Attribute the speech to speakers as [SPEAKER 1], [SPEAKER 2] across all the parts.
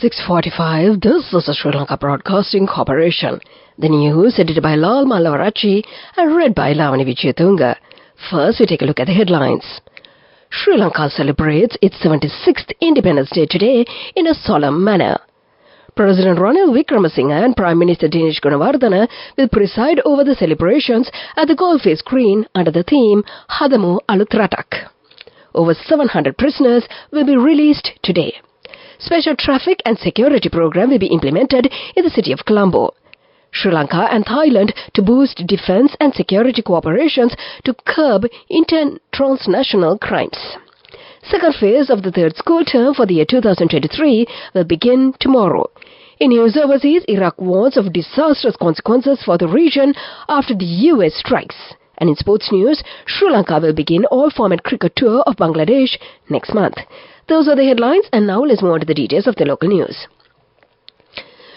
[SPEAKER 1] 6:45. This is the Sri Lanka Broadcasting Corporation. The news edited by Lal Malavarachi and read by Lavani Vijayatunga. First, we take a look at the headlines. Sri Lanka celebrates its 76th Independence Day today in a solemn manner. President Ranil Wickremesinghe and Prime Minister Dinesh Gunawardena will preside over the celebrations at the Golface Green under the theme Hadamu Aluthratak. Over 700 prisoners will be released today. Special traffic and security program will be implemented in the city of Colombo. Sri Lanka and Thailand to boost defense and security cooperations to curb transnational crimes. Second phase of the third school term for the year 2023 will begin tomorrow. In news overseas, Iraq warns of disastrous consequences for the region after the US strikes. And in sports news, Sri Lanka will begin all-format cricket tour of Bangladesh next month. Those are the headlines, and now let's move on to the details of the local news.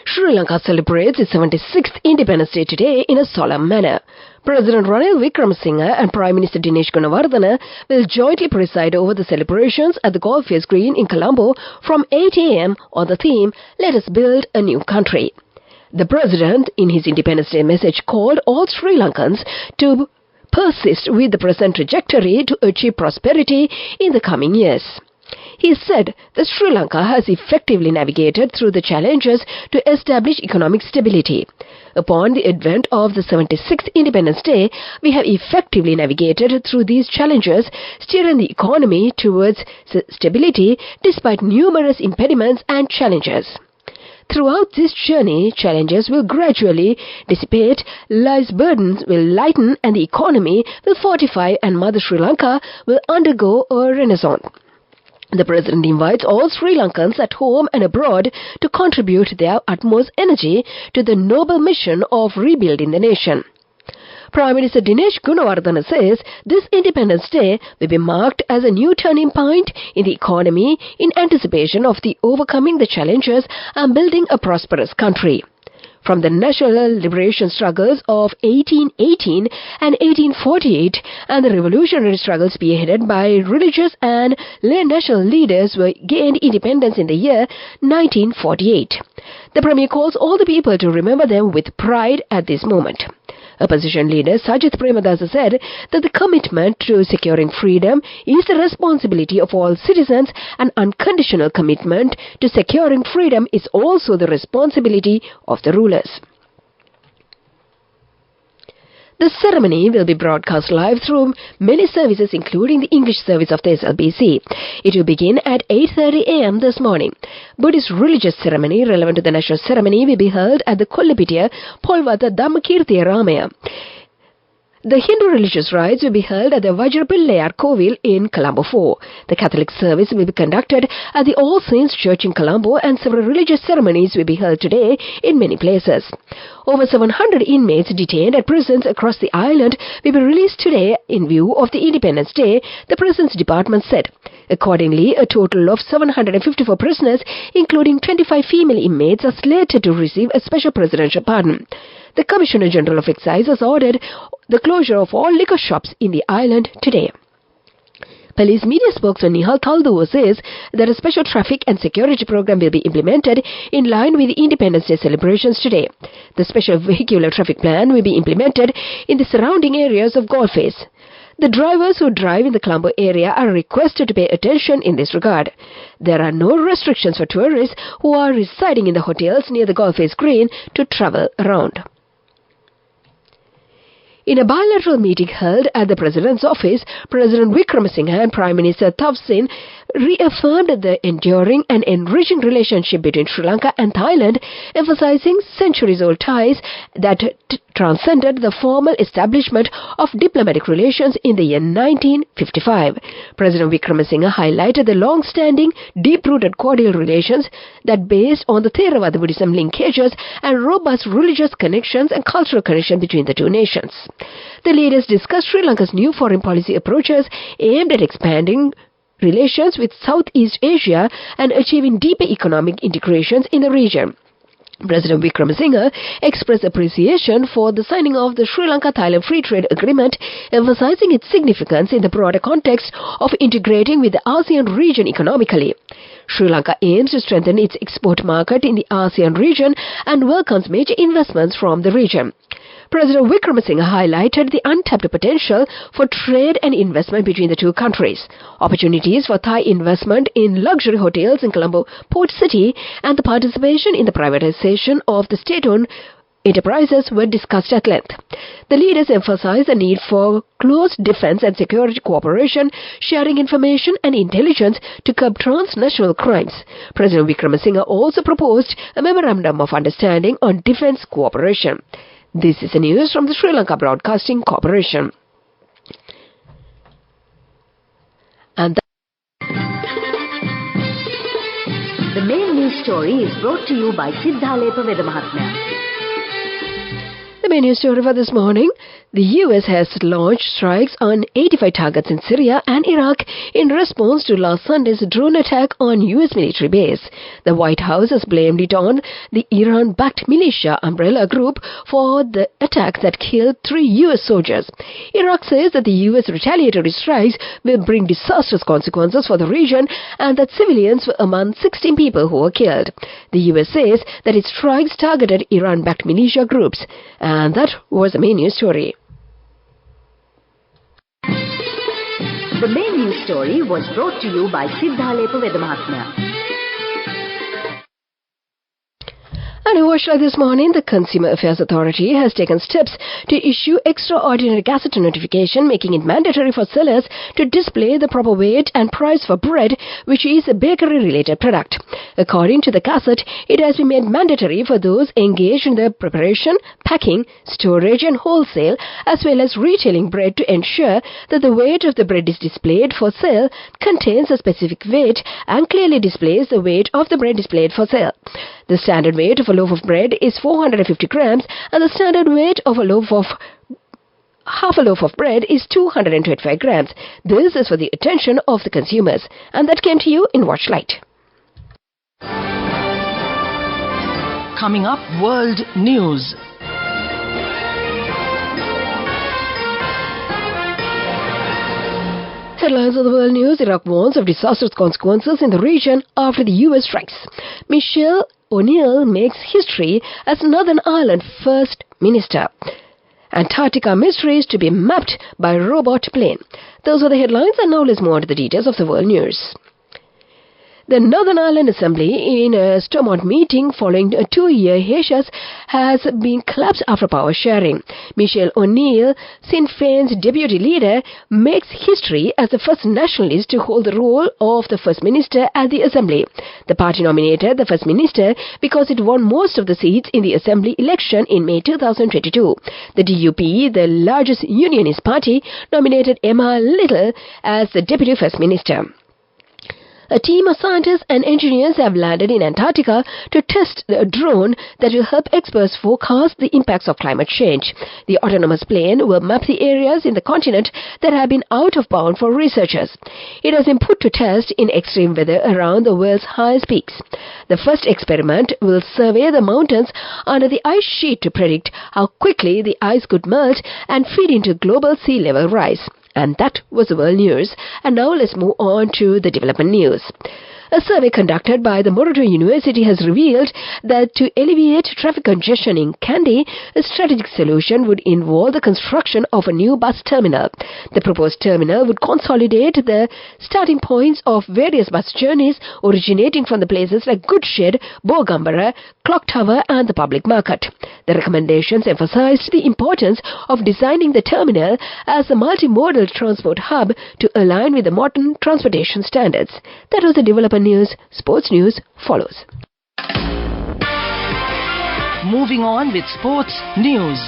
[SPEAKER 1] Sri Lanka celebrates its 76th Independence Day today in a solemn manner. President Ranil Wickremesinghe and Prime Minister Dinesh Gunawardena will jointly preside over the celebrations at the Golface Green in Colombo from 8 a.m. on the theme, Let us build a new country. The President, in his Independence Day message, called all Sri Lankans to persist with the present trajectory to achieve prosperity in the coming years. He said that Sri Lanka has effectively navigated through the challenges to establish economic stability. Upon the advent of the 76th Independence Day, we have effectively navigated through these challenges, steering the economy towards stability despite numerous impediments and challenges. Throughout this journey, challenges will gradually dissipate, life's burdens will lighten, and the economy will fortify, and Mother Sri Lanka will undergo a renaissance. The President invites all Sri Lankans at home and abroad to contribute their utmost energy to the noble mission of rebuilding the nation. Prime Minister Dinesh Gunawardena says this Independence Day will be marked as a new turning point in the economy in anticipation of the overcoming the challenges and building a prosperous country. From the national liberation struggles of 1818 and 1848 and the revolutionary struggles spearheaded by religious and national leaders who gained independence in the year 1948. The Premier calls all the people to remember them with pride at this moment. Opposition leader Sajith Premadasa said that the commitment to securing freedom is the responsibility of all citizens, and unconditional commitment to securing freedom is also the responsibility of the rulers. The ceremony will be broadcast live through many services, including the English service of the SLBC. It will begin at 8:30 a.m. this morning. Buddhist religious ceremony relevant to the national ceremony will be held at the Kollapitiya Polwata Dhammakirtiya Ramaya. The Hindu religious rites will be held at the Vajrapillayar Kovil in Colombo 4. The Catholic service will be conducted at the All Saints Church in Colombo, and several religious ceremonies will be held today in many places. Over 700 inmates detained at prisons across the island will be released today in view of the Independence Day, the Prisons Department said. Accordingly, a total of 754 prisoners, including 25 female inmates, are slated to receive a special presidential pardon. The Commissioner General of Excise has ordered the closure of all liquor shops in the island today. Police media spokesman Nihal Thalduo says that a special traffic and security program will be implemented in line with the Independence Day celebrations today. The special vehicular traffic plan will be implemented in the surrounding areas of Golface. The drivers who drive in the Colombo area are requested to pay attention in this regard. There are no restrictions for tourists who are residing in the hotels near the Golface Green to travel around. In a bilateral meeting held at the President's office, President Wickremesinghe and Prime Minister Thaksin reaffirmed the enduring and enriching relationship between Sri Lanka and Thailand, emphasizing centuries-old ties that transcended the formal establishment of diplomatic relations in the year 1955. President Wickremesinghe highlighted the long-standing, deep-rooted cordial relations that based on the Theravada Buddhism linkages and robust religious connections and cultural connection between the two nations. The leaders discussed Sri Lanka's new foreign policy approaches aimed at expanding relations with Southeast Asia and achieving deeper economic integrations in the region. President Wickremesinghe expressed appreciation for the signing of the Sri Lanka-Thailand Free Trade Agreement, emphasizing its significance in the broader context of integrating with the ASEAN region economically. Sri Lanka aims to strengthen its export market in the ASEAN region and welcomes major investments from the region. President Wickremesinghe highlighted the untapped potential for trade and investment between the two countries. Opportunities for Thai investment in luxury hotels in Colombo Port City and the participation in the privatization of the state-owned enterprises were discussed at length. The leaders emphasized the need for close defense and security cooperation, sharing information and intelligence to curb transnational crimes. President Wickremesinghe also proposed a memorandum of understanding on defense cooperation. This is the news from the Sri Lanka Broadcasting Corporation. And
[SPEAKER 2] the main news story is brought to you by Sinhala Mahatma.
[SPEAKER 1] The main news story for this morning: the U.S. has launched strikes on 85 targets in Syria and Iraq in response to last Sunday's drone attack on U.S. military base. The White House has blamed it on the Iran-backed militia umbrella group for the attack that killed 3 U.S. soldiers. Iraq says that the U.S. retaliatory strikes will bring disastrous consequences for the region and that civilians were among 16 people who were killed. The U.S. says that its strikes targeted Iran-backed militia groups. And that was the main news story.
[SPEAKER 2] The main news story was brought to you by Sinhala Mahatma.
[SPEAKER 1] And in watch like this morning, the Consumer Affairs Authority has taken steps to issue extraordinary gazette notification, making it mandatory for sellers to display the proper weight and price for bread, which is a bakery-related product. According to the gazette, it has been made mandatory for those engaged in the preparation, packing, storage and wholesale, as well as retailing bread to ensure that the weight of the bread is displayed for sale contains a specific weight and clearly displays the weight of the bread displayed for sale. The standard weight of a loaf of bread is 450 grams and the standard weight of half a loaf of bread is 225 grams. This is for the attention of the consumers. And that came to you in Watchlight.
[SPEAKER 3] Coming up, World News.
[SPEAKER 1] Headlines of the world news: Iraq warns of disastrous consequences in the region after the U.S. strikes. Michelle O'Neill makes history as Northern Ireland's first minister. Antarctica mysteries to be mapped by robot plane. Those are the headlines, and now let's move on to the details of the world news. The Northern Ireland Assembly, in a Stormont meeting following a 2-year hiatus, has been collapsed after power sharing. Michelle O'Neill, Sinn Féin's deputy leader, makes history as the first nationalist to hold the role of the First Minister at the Assembly. The party nominated the First Minister because it won most of the seats in the Assembly election in May 2022. The DUP, the largest unionist party, nominated Emma Little as the Deputy First Minister. A team of scientists and engineers have landed in Antarctica to test a drone that will help experts forecast the impacts of climate change. The autonomous plane will map the areas in the continent that have been out of bounds for researchers. It has been put to test in extreme weather around the world's highest peaks. The first experiment will survey the mountains under the ice sheet to predict how quickly the ice could melt and feed into global sea level rise. And that was the world news. And now let's move on to the development news. A survey conducted by the Morato University has revealed that to alleviate traffic congestion in Kandy, a strategic solution would involve the construction of a new bus terminal. The proposed terminal would consolidate the starting points of various bus journeys originating from the places like Goodshed, Bogambara, Clock Tower and the public market. The recommendations emphasized the importance of designing the terminal as a multimodal transport hub to align with the modern transportation standards. That was the development news. Sports news follows.
[SPEAKER 3] Moving on with sports news.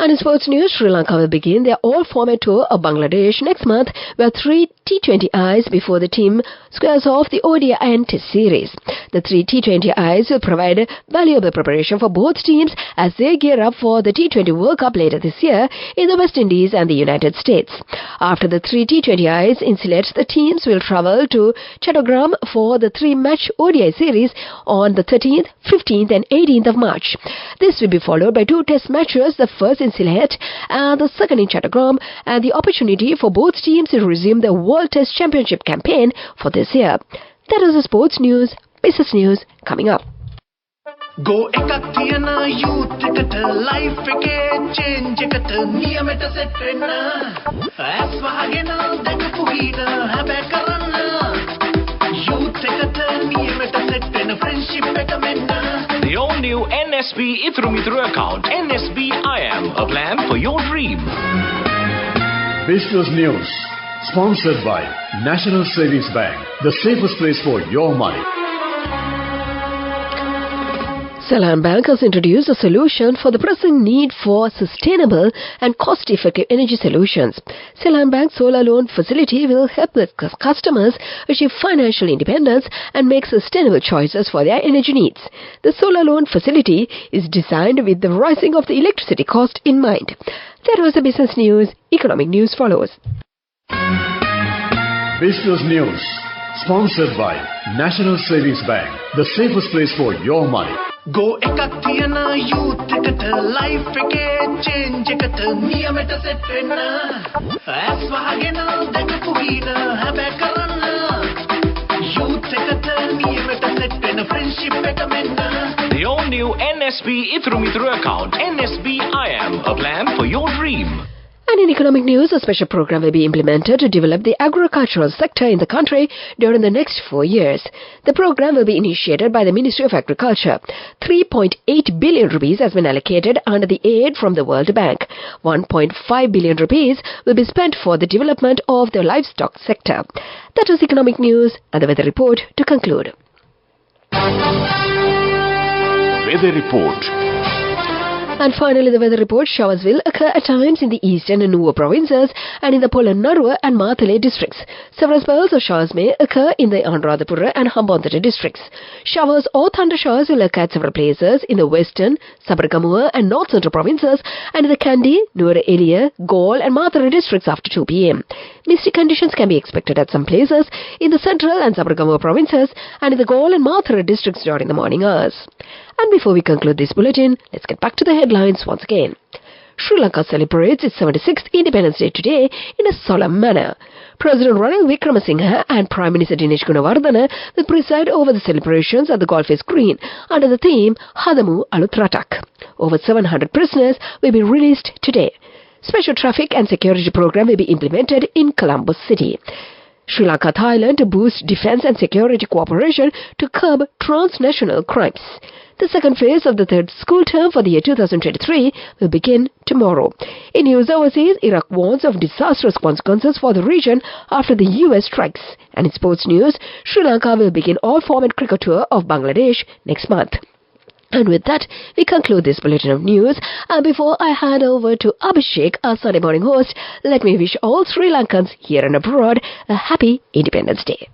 [SPEAKER 1] And in sports news, Sri Lanka will begin their all-format tour of Bangladesh next month, where 3 T20Is before the team squares off the ODI and Test series. The 3 T20Is will provide valuable preparation for both teams as they gear up for the T20 World Cup later this year in the West Indies and the United States. After the 3 T20Is in Sylhet, the teams will travel to Chattogram for the 3-match ODI series on the 13th, 15th and 18th of March. This will be followed by 2 Test matches, the first in Sylhet and the second in Chattogram, and the opportunity for both teams to resume the World Test Championship campaign for this year. That is the sports news. Business news coming up.
[SPEAKER 4] Go ekak tiyana youth eකට life එකේ change එකට නියමෙට set වෙන්න ඇස් වහගෙන දැකපු ගීත හැබැයි කරන්න youth එකට නියමෙට set වෙන friendship එක මෙන්න.
[SPEAKER 5] The all-new NSB Ithru account, NSB IM, a plan for your dream.
[SPEAKER 6] Business News, sponsored by National Savings Bank, the safest place for your money.
[SPEAKER 1] Ceylon Bank has introduced a solution for the pressing need for sustainable and cost-effective energy solutions. Ceylon Bank's solar loan facility will help the customers achieve financial independence and make sustainable choices for their energy needs. The solar loan facility is designed with the rising of the electricity cost in mind. That was the business news. Economic news follows.
[SPEAKER 6] Business News, sponsored by National Savings Bank, the safest place for your money.
[SPEAKER 4] Go ekak tiyana youth එකට life එකේ change එකට නියමෙට set වෙන්න ඇස් වහගෙන දැකපු ගීත හැබැයි කරන්න youth එකට නියමෙට set වෙන friendship එක මෙන්න.
[SPEAKER 5] The all-new NSB Ithru account, NSB IM, a plan for your dream.
[SPEAKER 1] And in economic news, a special program will be implemented to develop the agricultural sector in the country during the next 4 years. The program will be initiated by the Ministry of Agriculture. 3.8 billion rupees has been allocated under the aid from the World Bank. 1.5 billion rupees will be spent for the development of the livestock sector. That was economic news and the weather report to conclude.
[SPEAKER 5] Weather report.
[SPEAKER 1] And finally, the weather report: showers will occur at times in the eastern and Nuwa provinces and in the Polonnaruwa and Mathale districts. Several spells of showers may occur in the Anuradhapura and Hambantota districts. Showers or thunder showers will occur at several places in the western, Sabaragamuwa and north central provinces and in the Kandy, Nuwara Eliya, Galle and Mathare districts after 2 p.m. Misty conditions can be expected at some places in the central and Sabaragamuwa provinces and in the Galle and Mathare districts during the morning hours. And before we conclude this bulletin, let's get back to the headlines once again. Sri Lanka celebrates its 76th Independence Day today in a solemn manner. President Ranil Wickremesinghe and Prime Minister Dinesh Gunawardena will preside over the celebrations at the Golfers Green under the theme Hadamu Alutratak. Over 700 prisoners will be released today. Special traffic and security program will be implemented in Colombo City. Sri Lanka, Thailand to boost defense and security cooperation to curb transnational crimes. The second phase of the third school term for the year 2023 will begin tomorrow. In news overseas, Iraq warns of disastrous consequences for the region after the US strikes. And in sports news, Sri Lanka will begin all-format cricket tour of Bangladesh next month. And with that, we conclude this bulletin of news. And before I hand over to Abhishek, our Sunday morning host, let me wish all Sri Lankans here and abroad a happy Independence Day.